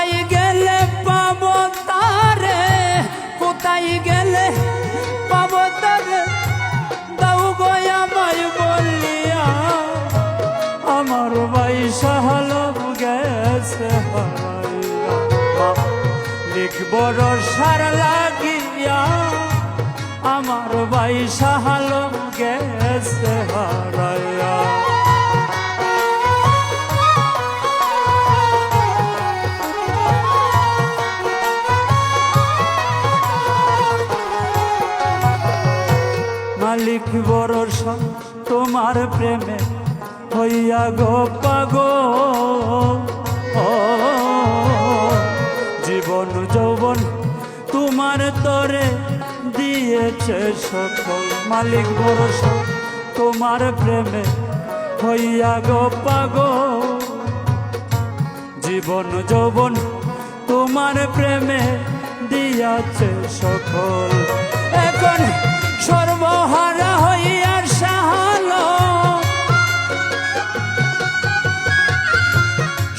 কোথায় গেলে পাবো তারে, কোথায় গেলে পাবো তারে, দাও গো আমায় বলিয়া। আমার ভাই শাহালম গেছে হারাইয়া, লিখব রসার লাগিয়া। আমার ভাই শাহালম গেছে হারাইয়া। মালিক ভরসা তোমার প্রেমে হইয়া গো পাগল, জীবন যৌবন তোমার তরে দিয়েছে সকল। মালিক ভরসা তোমার প্রেমে হইয়া গো পাগল, জীবন যৌবন তোমার প্রেমে দিয়াছে সকল। এখন সর্বহারা হইয়া শাহালম,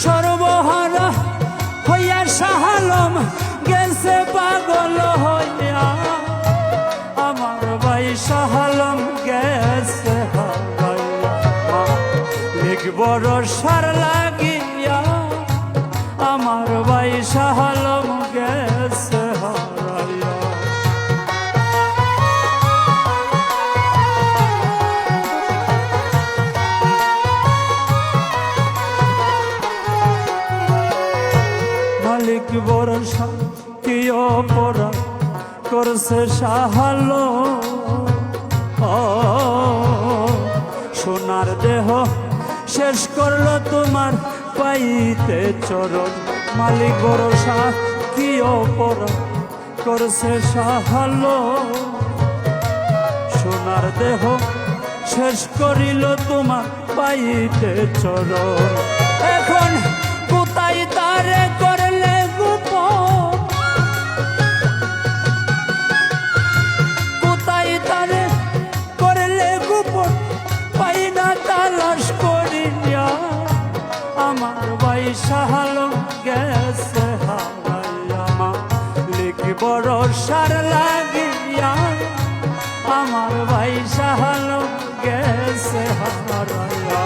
সর্বহারা হইয়া শাহালম গেছে পাগল হইয়া। আমার ভাই শাহালম গেছে হারাইয়া, লিখব রসার লাগিয়া। আমার ভাই শাহালম গেছে হারাইয়া। মালিক ভরসা কি অপরাধ করছে শাহালম, সোনার দেহ শেষ করলো তোমার পাইতে চরণ। মালিক ভরসা কি অপরাধ করছে শাহালম, সোনার দেহ শেষ করিল তোমার পাইতে চরণ। এখন কোথায় তারে করলে গোপন, কোথায় তারে করলে গোপন, পাই না তালাশ করিয়া। আমার ভাই শাহালম গেছে হারাইয়া, লিখব রসার লাগিয়া। আমার ভাই শাহালম গেছে হারাইয়া।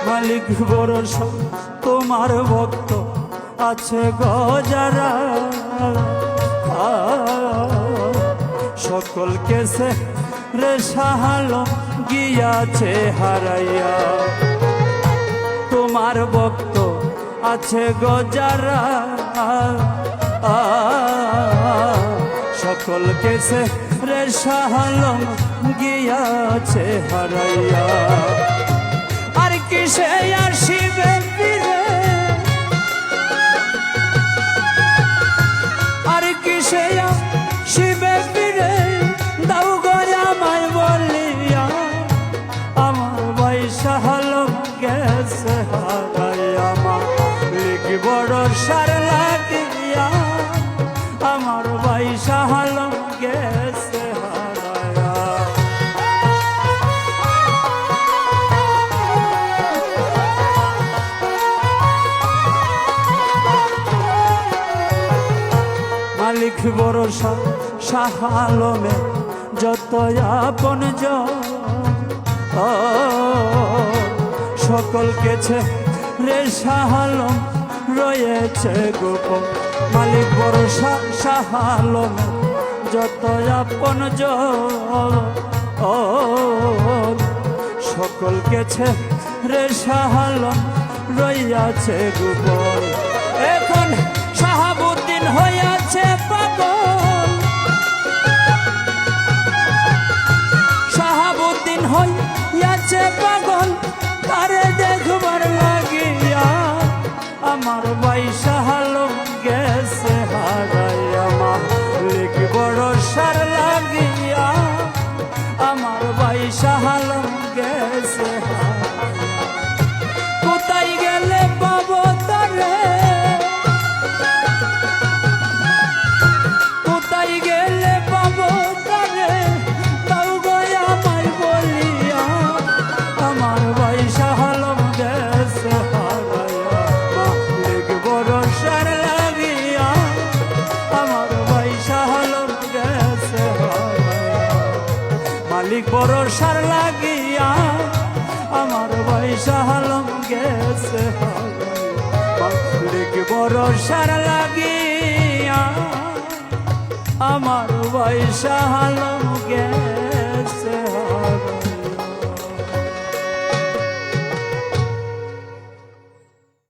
মালিক ভরসা তোমার ভক্ত আছে গজারা, সকল কেসে রে শাহালম গিয়াছে হারাইয়া। তোমার ভক্ত আছে গজারা, সকল কেসে রে শাহালম গিয়াছে হারাইয়া। আর কিসে আসিবে ফিরে, আর কিসে আসিবে ফিরে, দাও গো আমায় বলিয়া। আমার ভাই শাহালম গেছে হারাইয়া, লিখব রসার লাগিয়া। আমার ভাই শাহালম গেছে হারাইয়া। মালিক ভরসা শাহালমে যত আপন জন, সকল কেছে রে শাহালম রয়েছে গোপন। মালিক ভরসা শাহালমে যত আপন জন, সকল কেছে রে শাহালম রইয়াছে গোপন। এখন শাহাবুদ্দিন হইয়াছে পাগল, শাহাবুদ্দিন হইয়াছে পাগল, তারে দেখবার লাগিয়া। আমার ভাই শাহালম গেছে হারাইয়া, লিখব রসার লাগিয়া। আমার ভাই শাহালম গেছে হারাইয়া। কোথায় গেলে পাবো তারে, লিক ভরসার লাগিয়া আমার বৈশা হালম গেছে লিক ভরসার লাগিয়া আমার বৈশা হালম গেছে